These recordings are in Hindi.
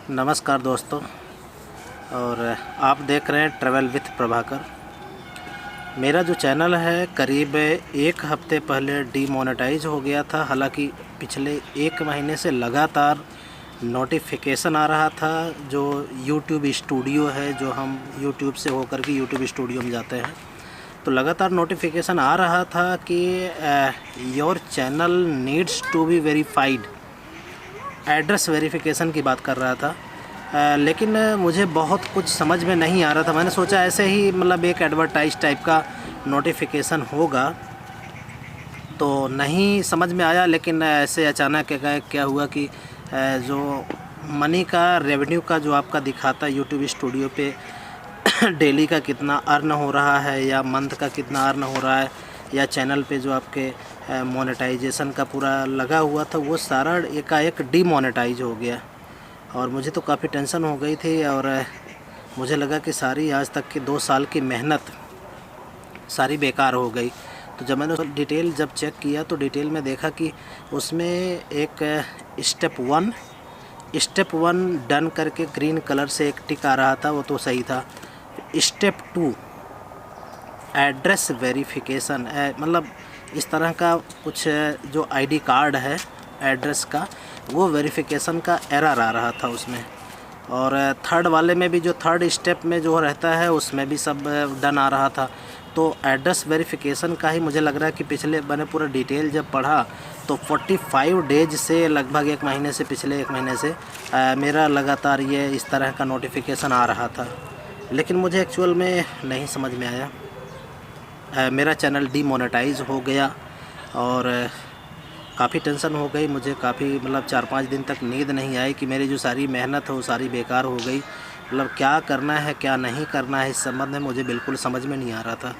नमस्कार दोस्तों, और आप देख रहे हैं ट्रैवल विथ प्रभाकर। मेरा जो चैनल है करीब एक हफ्ते पहले डीमोनेटाइज हो गया था। हालांकि पिछले एक महीने से लगातार नोटिफिकेशन आ रहा था। जो यूट्यूब स्टूडियो है, जो हम यूट्यूब से होकर के यूट्यूब स्टूडियो में जाते हैं, तो लगातार नोटिफिकेशन आ रहा था कि your channel needs to be verified. Address verification की बात कर रहा था। लेकिन मुझे बहुत कुछ समझ में नहीं आ रहा था। मैंने सोचा ऐसे ही मतलब एक एडवर्टाइज टाइप का नोटिफिकेशन होगा, तो नहीं समझ में आया। लेकिन ऐसे अचानक क्या हुआ कि जो मनी का रेवेन्यू का जो आपका दिखाता है यूट्यूब स्टूडियो पे डेली का कितना अर्न हो रहा है, या मंथ का कितना अर्न हो रहा है, या चैनल पे जो आपके मोनेटाइजेशन का पूरा लगा हुआ था, वो सारा एकाएक डीमोनेटाइज हो गया। और मुझे तो काफ़ी टेंशन हो गई थी, और मुझे लगा कि सारी आज तक की 2 साल की मेहनत सारी बेकार हो गई। तो जब मैंने डिटेल जब चेक किया तो डिटेल में देखा कि उसमें एक स्टेप वन डन करके ग्रीन कलर से एक टिक आ रहा था, वो तो सही था। स्टेप 2 एड्रेस वेरिफिकेशन, मतलब इस तरह का कुछ जो आईडी कार्ड है एड्रेस का, वो वेरिफिकेशन का एरर आ रहा था उसमें। और थर्ड वाले में भी, जो थर्ड स्टेप में जो रहता है, उसमें भी सब डन आ रहा था। तो एड्रेस वेरिफिकेशन का ही मुझे लग रहा है कि पिछले मैंने पूरा डिटेल जब पढ़ा तो 45 डेज से लगभग एक महीने से, पिछले एक महीने से मेरा लगातार ये इस तरह का नोटिफिकेशन आ रहा था। लेकिन मुझे एक्चुअल में नहीं समझ में आया। मेरा चैनल डीमोनेटाइज हो गया और काफ़ी टेंशन हो गई मुझे। काफ़ी मतलब 4-5 दिन तक नींद नहीं आई कि मेरी जो सारी मेहनत है वो सारी बेकार हो गई। मतलब क्या करना है क्या नहीं करना है, इस संबंध में मुझे बिल्कुल समझ में नहीं आ रहा था।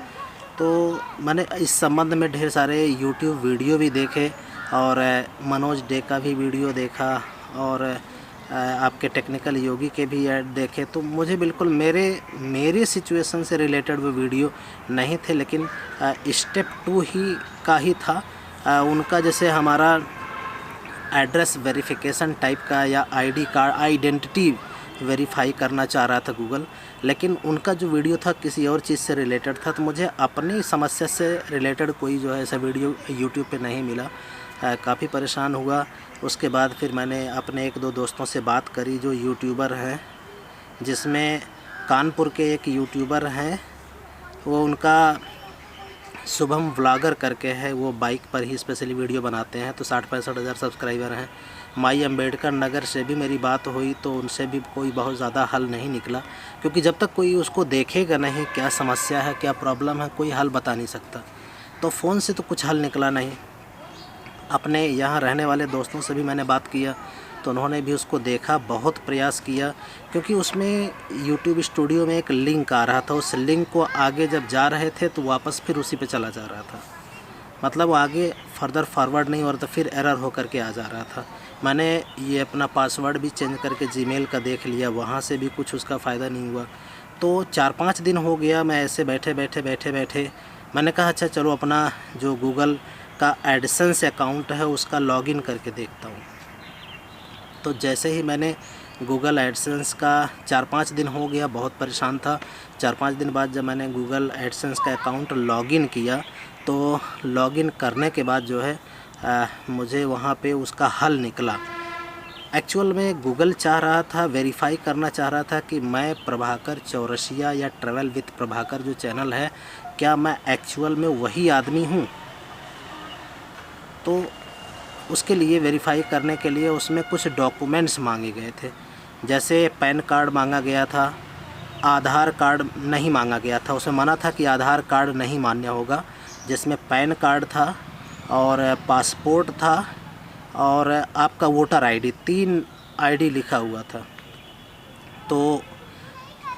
तो मैंने इस संबंध में ढेर सारे यूट्यूब वीडियो भी देखे, और मनोज डे का भी वीडियो देखा, और आपके टेक्निकल योगी के भी ऐड देखे। तो मुझे बिल्कुल मेरे सिचुएशन से रिलेटेड वो वीडियो नहीं थे। लेकिन स्टेप 2 ही का ही था। उनका जैसे हमारा एड्रेस वेरिफिकेशन टाइप का, या आईडी कार्ड आइडेंटिटी वेरीफाई करना चाह रहा था गूगल, लेकिन उनका जो वीडियो था किसी और चीज़ से रिलेटेड था। तो मुझे अपनी समस्या से रिलेटेड कोई जो है ऐसा वीडियो यूट्यूब पे नहीं मिला। काफ़ी परेशान हुआ। उसके बाद फिर मैंने अपने 1-2 दोस्तों से बात करी जो यूट्यूबर हैं, जिसमें कानपुर के एक यूट्यूबर हैं, वो उनका शुभम व्लॉगर करके है, वो बाइक पर ही स्पेशली वीडियो बनाते हैं। तो 60-65 हज़ार सब्सक्राइबर हैं। माई अम्बेडकर नगर से भी मेरी बात हुई, तो उनसे भी कोई बहुत ज़्यादा हल नहीं निकला, क्योंकि जब तक कोई उसको देखेगा नहीं क्या समस्या है क्या प्रॉब्लम है, कोई हल बता नहीं सकता। तो फ़ोन से तो कुछ हल निकला नहीं। अपने यहाँ रहने वाले दोस्तों से भी मैंने बात किया, तो उन्होंने भी उसको देखा, बहुत प्रयास किया, क्योंकि उसमें यूट्यूब स्टूडियो में एक लिंक आ रहा था। उस लिंक को आगे जब जा रहे थे तो वापस फिर उसी पे चला जा रहा था। मतलब आगे फर्दर फॉरवर्ड नहीं हो रहा था, फिर एरर हो करके आ जा रहा था। मैंने ये अपना पासवर्ड भी चेंज करके जीमेल का देख लिया, वहाँ से भी कुछ उसका फ़ायदा नहीं हुआ। तो 4-5 दिन हो गया मैं ऐसे बैठे मैंने कहा अच्छा चलो अपना जो गूगल का एडसेंस अकाउंट है उसका लॉगिन करके देखता हूँ। तो जैसे ही मैंने गूगल एडसेंस का 4-5 दिन हो गया, बहुत परेशान था। 4-5 दिन बाद जब मैंने गूगल एडसेंस का अकाउंट लॉगिन किया, तो लॉगिन करने के बाद जो है मुझे वहाँ पे उसका हल निकला। एक्चुअल में गूगल चाह रहा था, वेरीफाई करना चाह रहा था कि मैं प्रभाकर चौरसिया या ट्रैवल विथ प्रभाकर जो चैनल है, क्या मैं एक्चुअल में वही आदमी हूँ। तो उसके लिए वेरीफाई करने के लिए उसमें कुछ डॉक्यूमेंट्स मांगे गए थे। जैसे पैन कार्ड मांगा गया था, आधार कार्ड नहीं मांगा गया था। उसमें मना था कि आधार कार्ड नहीं मान्य होगा। जिसमें पैन कार्ड था, और पासपोर्ट था, और आपका वोटर आईडी, 3 आईडी लिखा हुआ था। तो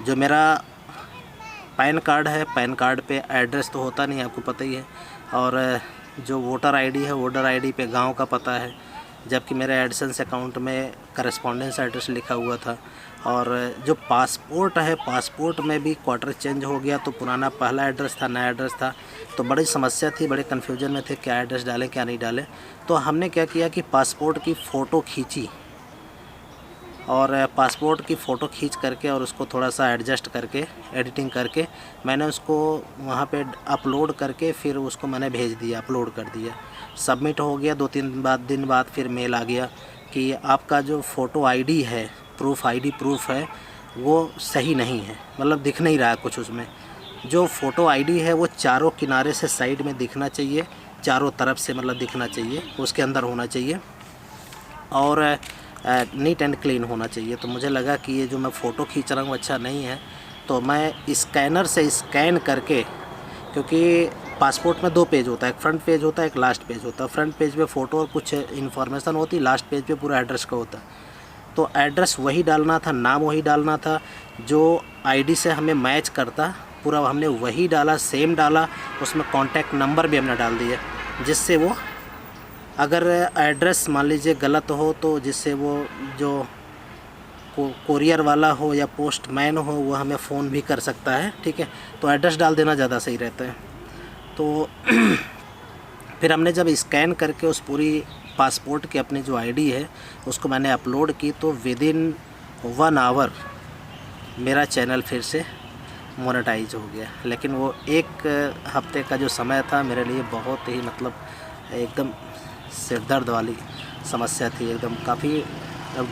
जो मेरा पैन कार्ड है, पैन कार्ड पे एड्रेस तो होता नहीं, आपको पता ही है। और जो वोटर आईडी है, वोटर आईडी पे गांव का पता है, जबकि मेरे एडसेंस अकाउंट में करस्पॉन्डेंस एड्रेस लिखा हुआ था। और जो पासपोर्ट है, पासपोर्ट में भी क्वार्टर चेंज हो गया, तो पुराना पहला एड्रेस था, नया एड्रेस था। तो बड़ी समस्या थी, बड़े कन्फ्यूजन में थे क्या एड्रेस डालें क्या नहीं डालें। तो हमने क्या किया कि पासपोर्ट की फ़ोटो खींची, और पासपोर्ट की फ़ोटो खींच करके और उसको थोड़ा सा एडजस्ट करके एडिटिंग करके मैंने उसको वहाँ पे अपलोड करके फिर उसको मैंने भेज दिया, अपलोड कर दिया। सबमिट हो गया। 2-3 दिन बाद फिर मेल आ गया कि आपका जो फ़ोटो आईडी है, प्रूफ है, वो सही नहीं है, मतलब दिख नहीं रहा है कुछ उसमें। जो फ़ोटो आईडी है वो चारों किनारे से साइड में दिखना चाहिए, चारों तरफ से मतलब दिखना चाहिए, उसके अंदर होना चाहिए और नीट एंड क्लीन होना चाहिए। तो मुझे लगा कि ये जो मैं फ़ोटो खींच रहा हूँ अच्छा नहीं है, तो मैं स्कैनर से स्कैन करके, क्योंकि पासपोर्ट में 2 पेज होता है, एक फ्रंट पेज होता है, एक लास्ट पेज होता है। फ्रंट पेज पे फ़ोटो और कुछ इन्फॉर्मेशन होती है, लास्ट पेज पे पूरा एड्रेस का होता है। तो एड्रेस वही डालना था, नाम वही डालना था जो आईडी से हमें मैच करता, पूरा हमने वही डाला, सेम डाला। उसमें कॉन्टैक्ट नंबर भी हमने डाल दिया, जिससे वो अगर एड्रेस मान लीजिए गलत हो तो जिससे वो जो कोरियर वाला हो या पोस्टमैन हो वो हमें फ़ोन भी कर सकता है, ठीक है। तो एड्रेस डाल देना ज़्यादा सही रहता है। तो फिर हमने जब स्कैन करके उस पूरी पासपोर्ट की अपनी जो आईडी है उसको मैंने अपलोड की, तो विदिन 1 आवर मेरा चैनल फिर से मोनेटाइज हो गया। लेकिन वो 1 हफ्ते का जो समय था मेरे लिए बहुत ही मतलब एकदम सिरदर्द वाली समस्या थी, एकदम काफ़ी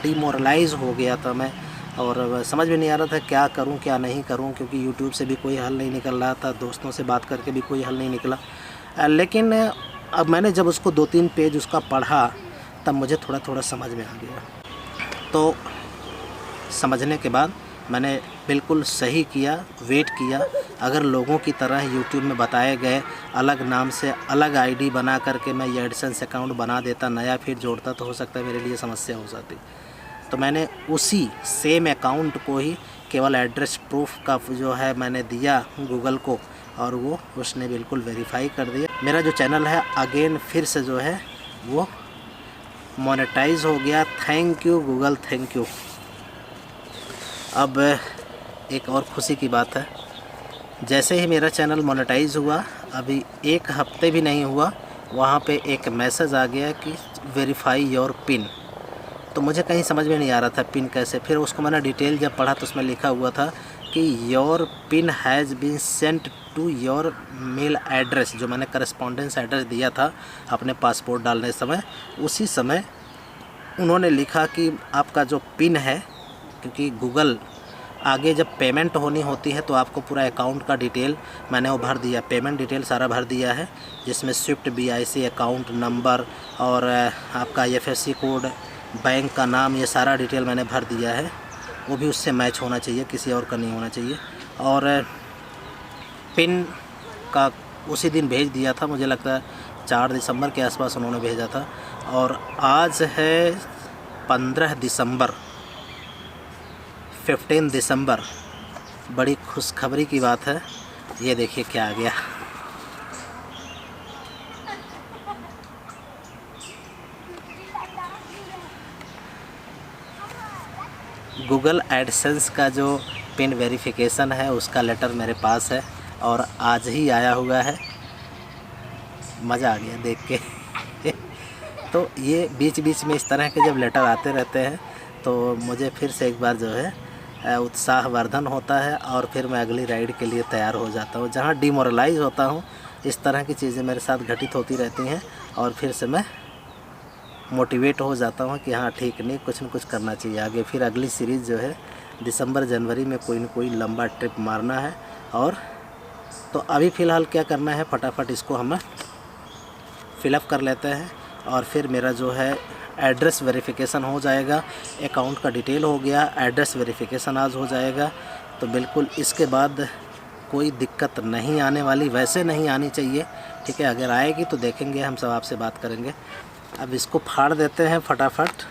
डीमोरलाइज़ हो गया था मैं, और समझ में नहीं आ रहा था क्या करूं क्या नहीं करूं, क्योंकि यूट्यूब से भी कोई हल नहीं निकल रहा था, दोस्तों से बात करके भी कोई हल नहीं निकला। लेकिन अब मैंने जब उसको 2-3 पेज उसका पढ़ा तब मुझे थोड़ा थोड़ा समझ में आ गया। तो समझने के बाद मैंने बिल्कुल सही किया, वेट किया। अगर लोगों की तरह यूट्यूब में बताए गए अलग नाम से अलग आईडी बना करके मैं ये एडसेंस अकाउंट बना देता, नया फिर जोड़ता, तो हो सकता है मेरे लिए समस्या हो जाती। तो मैंने उसी सेम अकाउंट को ही केवल एड्रेस प्रूफ का जो है मैंने दिया गूगल को, और वो उसने बिल्कुल वेरीफाई कर दिया। मेरा जो चैनल है अगेन फिर से जो है वो मोनेटाइज हो गया। Thank you Google, thank you. अब एक और खुशी की बात है, जैसे ही मेरा चैनल मोनेटाइज हुआ, अभी 1 हफ्ते भी नहीं हुआ, वहाँ पे एक मैसेज आ गया कि वेरीफाई योर पिन। तो मुझे कहीं समझ में नहीं आ रहा था पिन कैसे। फिर उसको मैंने डिटेल जब पढ़ा तो उसमें लिखा हुआ था कि your pin has been sent to your mail address. जो मैंने करस्पॉन्डेंस एड्रेस दिया था अपने पासपोर्ट डालने समय, उसी समय उन्होंने लिखा कि आपका जो पिन है, क्योंकि गूगल आगे जब पेमेंट होनी होती है तो आपको पूरा अकाउंट का डिटेल मैंने वो भर दिया, पेमेंट डिटेल सारा भर दिया है, जिसमें स्विफ्ट BIC अकाउंट नंबर और आपका IFSC कोड, बैंक का नाम, ये सारा डिटेल मैंने भर दिया है। वो भी उससे मैच होना चाहिए, किसी और का नहीं होना चाहिए। और पिन का उसी दिन भेज दिया था, मुझे लगता है 4 दिसंबर के आसपास उन्होंने भेजा था। और आज है 15 दिसंबर, 15 दिसंबर। बड़ी खुशखबरी की बात है, ये देखिए क्या आ गया। गूगल एडसेंस का जो पिन वेरिफिकेशन है उसका लेटर मेरे पास है और आज ही आया हुआ है। मज़ा आ गया देख के। तो ये बीच बीच में इस तरह के जब लेटर आते रहते हैं तो मुझे फिर से एक बार जो है उत्साहवर्धन होता है, और फिर मैं अगली राइड के लिए तैयार हो जाता हूँ। जहाँ डिमोरलाइज़ होता हूँ, इस तरह की चीज़ें मेरे साथ घटित होती रहती हैं, और फिर से मैं मोटिवेट हो जाता हूँ कि हाँ ठीक, नहीं कुछ न कुछ करना चाहिए आगे। फिर अगली सीरीज़ जो है दिसंबर जनवरी में कोई न कोई लंबा ट्रिप मारना है। और तो अभी फ़िलहाल क्या करना है, फटाफट इसको हम फिलअप कर लेते हैं, और फिर मेरा जो है एड्रेस वेरिफिकेशन हो जाएगा। अकाउंट का डिटेल हो गया, एड्रेस वेरिफिकेशन आज हो जाएगा, तो बिल्कुल इसके बाद कोई दिक्कत नहीं आने वाली, वैसे नहीं आनी चाहिए, ठीक है। अगर आएगी तो देखेंगे, हम सब आपसे बात करेंगे। अब इसको फाड़ देते हैं फटाफट।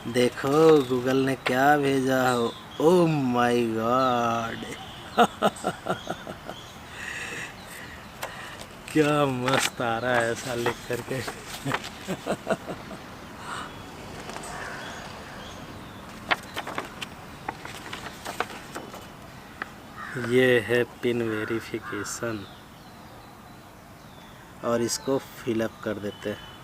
देखो गूगल ने क्या भेजा हो, ओह माय गॉड। क्या मस्त आ रहा है ऐसा लिख करके। ये है पिन वेरिफिकेशन, और इसको फिलअप कर देते हैं।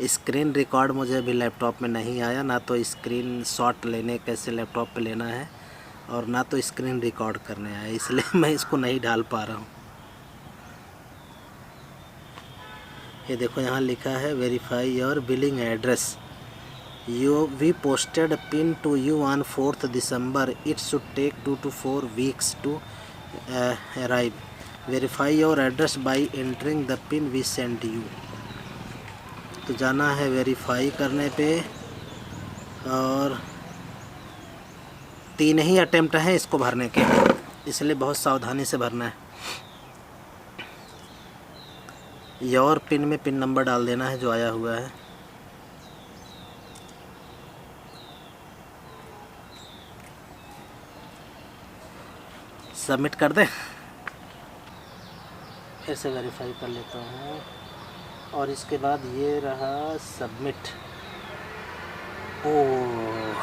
स्क्रीन रिकॉर्ड मुझे अभी लैपटॉप में नहीं आया, ना तो स्क्रीन शॉट लेने कैसे लैपटॉप पे लेना है और ना तो स्क्रीन रिकॉर्ड करने आया, इसलिए मैं इसको नहीं डाल पा रहा हूँ। ये देखो यहाँ लिखा है verify your billing address, we posted pin to you on 4th December, इट शुड टेक 2 to 4 weeks to arrive, verify your address by entering the pin we send you. तो जाना है वेरीफाई करने पे और 3 ही अटेम्प्ट हैं इसको भरने के, इसलिए बहुत सावधानी से भरना है। योर पिन में पिन नंबर डाल देना है जो आया हुआ है। सबमिट कर दे, फिर से वेरीफाई कर लेता हूँ और इसके बाद ये रहा सबमिट। ओह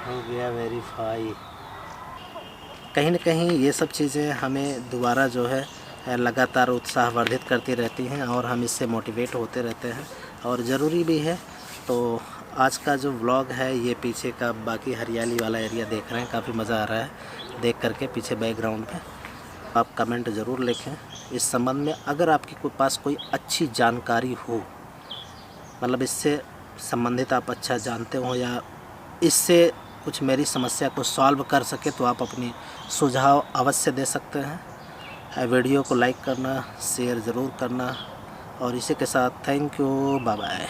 हो गया वेरीफाई। कहीं न कहीं ये सब चीज़ें हमें दोबारा जो है लगातार उत्साहवर्धित करती रहती हैं और हम इससे मोटिवेट होते रहते हैं और ज़रूरी भी है। तो आज का जो व्लॉग है ये पीछे का बाकी हरियाली वाला एरिया देख रहे हैं, काफ़ी मज़ा आ रहा है देख करके पीछे बैकग्राउंड में। आप कमेंट ज़रूर लिखें इस संबंध में, अगर आपके पास कोई अच्छी जानकारी हो, मतलब इससे संबंधित आप अच्छा जानते हो या इससे कुछ मेरी समस्या को सॉल्व कर सके तो आप अपनी सुझाव अवश्य दे सकते हैं। वीडियो को लाइक करना, शेयर ज़रूर करना और इसी के साथ थैंक यू, बाय बाय।